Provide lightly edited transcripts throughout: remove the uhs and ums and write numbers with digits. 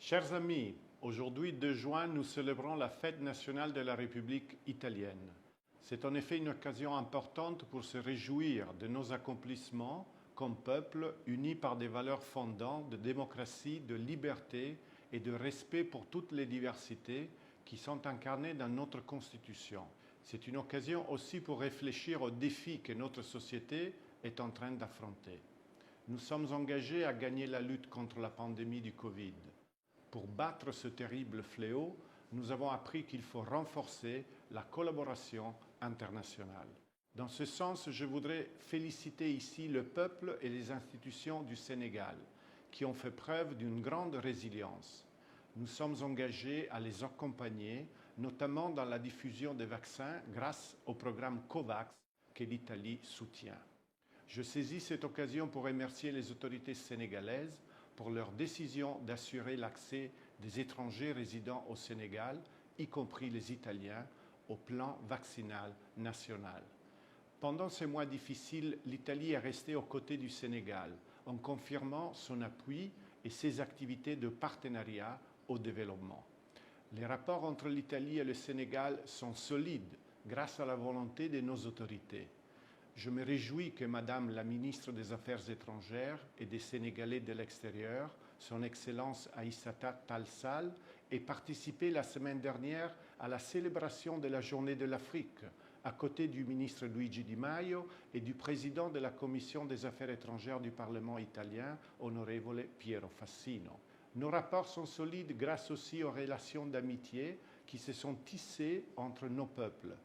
Chers amis, aujourd'hui 2 juin, nous célébrons la fête nationale de la République italienne. C'est en effet une occasion importante pour se réjouir de nos accomplissements comme peuple unis par des valeurs fondantes de démocratie, de liberté et de respect pour toutes les diversités qui sont incarnées dans notre Constitution. C'est une occasion aussi pour réfléchir aux défis que notre société est en train d'affronter. Nous sommes engagés à gagner la lutte contre la pandémie du Covid. Pour battre ce terrible fléau, nous avons appris qu'il faut renforcer la collaboration internationale. Dans ce sens, je voudrais féliciter ici le peuple et les institutions du Sénégal, qui ont fait preuve d'une grande résilience. Nous sommes engagés à les accompagner, notamment dans la diffusion des vaccins grâce au programme COVAX que l'Italie soutient. Je saisis cette occasion pour remercier les autorités sénégalaises pour leur décision d'assurer l'accès des étrangers résidant au Sénégal, y compris les Italiens, au plan vaccinal national. Pendant ces mois difficiles, l'Italie est restée aux côtés du Sénégal en confirmant son appui et ses activités de partenariat au développement. Les rapports entre l'Italie et le Sénégal sont solides grâce à la volonté de nos autorités. Je me réjouis que Madame la ministre des Affaires étrangères et des Sénégalais de l'extérieur, Son Excellence Aïssata Tall Sall, ait participé la semaine dernière à la célébration de la Journée de l'Afrique, à côté du ministre Luigi Di Maio et du président de la Commission des Affaires étrangères du Parlement italien, Onorevole Piero Fassino. Nos rapports sont solides grâce aussi aux relations d'amitié qui se sont tissées entre nos peuples.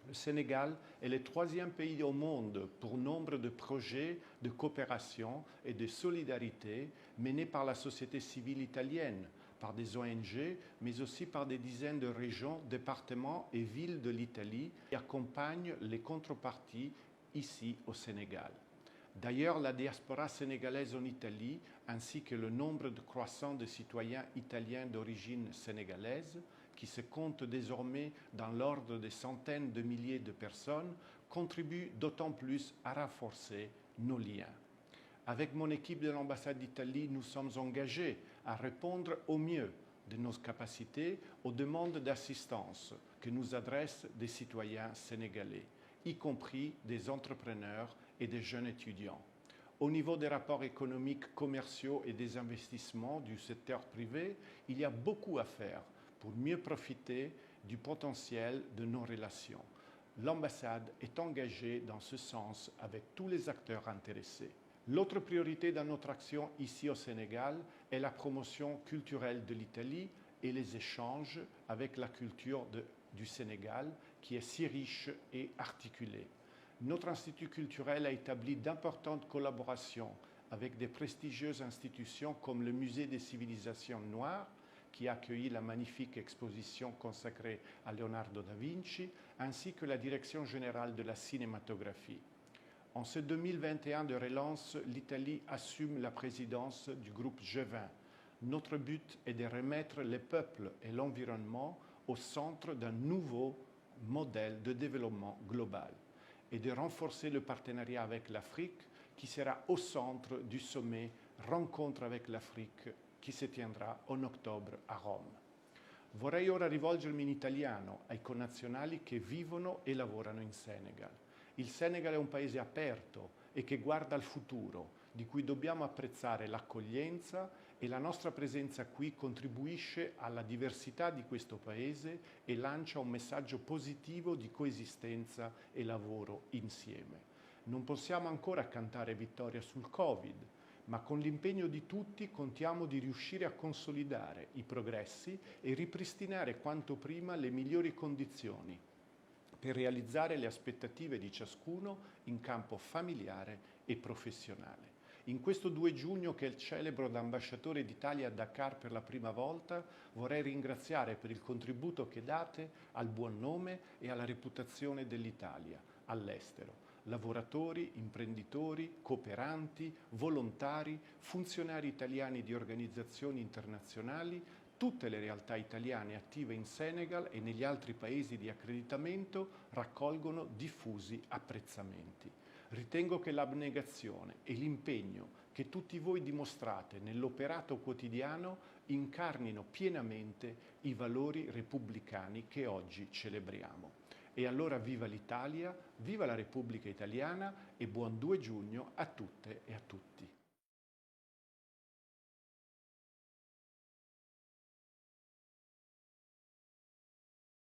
Le Sénégal est le 3e pays au monde pour nombre de projets de coopération et de solidarité menés par la société civile italienne, par des ONG, mais aussi par des dizaines de régions, départements et villes de l'Italie qui accompagnent les contreparties ici au Sénégal. D'ailleurs, la diaspora sénégalaise en Italie, ainsi que le nombre croissant de citoyens italiens d'origine sénégalaise, qui se comptent désormais dans l'ordre des centaines de milliers de personnes, contribuent d'autant plus à renforcer nos liens. Avec mon équipe de l'ambassade d'Italie, nous sommes engagés à répondre au mieux de nos capacités aux demandes d'assistance que nous adressent des citoyens sénégalais, y compris des entrepreneurs et des jeunes étudiants. Au niveau des rapports économiques, commerciaux et des investissements du secteur privé, il y a beaucoup à faire pour mieux profiter du potentiel de nos relations. L'ambassade est engagée dans ce sens avec tous les acteurs intéressés. L'autre priorité dans notre action ici au Sénégal est la promotion culturelle de l'Italie et les échanges avec la culture du Sénégal qui est si riche et articulée. Notre institut culturel a établi d'importantes collaborations avec des prestigieuses institutions comme le Musée des civilisations noires, qui a accueilli la magnifique exposition consacrée à Leonardo da Vinci, ainsi que la Direction générale de la cinématographie. En ce 2021 de relance, l'Italie assume la présidence du groupe G20. Notre but est de remettre les peuples et l'environnement au centre d'un nouveau modèle de développement global et de renforcer le partenariat avec l'Afrique qui sera au centre du sommet Rencontre avec l'Afrique che si tiendrà en ottobre a Roma. Vorrei ora rivolgermi in italiano ai connazionali che vivono e lavorano in Senegal. Il Senegal è un paese aperto e che guarda al futuro, di cui dobbiamo apprezzare l'accoglienza e la nostra presenza qui contribuisce alla diversità di questo paese e lancia un messaggio positivo di coesistenza e lavoro insieme. Non possiamo ancora cantare vittoria sul Covid, ma con l'impegno di tutti contiamo di riuscire a consolidare i progressi e ripristinare quanto prima le migliori condizioni per realizzare le aspettative di ciascuno in campo familiare e professionale. In questo 2 giugno che celebro da ambasciatore d'Italia a Dakar per la prima volta, vorrei ringraziare per il contributo che date al buon nome e alla reputazione dell'Italia all'estero. Lavoratori, imprenditori, cooperanti, volontari, funzionari italiani di organizzazioni internazionali, tutte le realtà italiane attive in Senegal e negli altri paesi di accreditamento raccolgono diffusi apprezzamenti. Ritengo che l'abnegazione e l'impegno che tutti voi dimostrate nell'operato quotidiano incarnino pienamente i valori repubblicani che oggi celebriamo. E allora viva l'Italia, viva la Repubblica Italiana e buon 2 giugno a tutte e a tutti.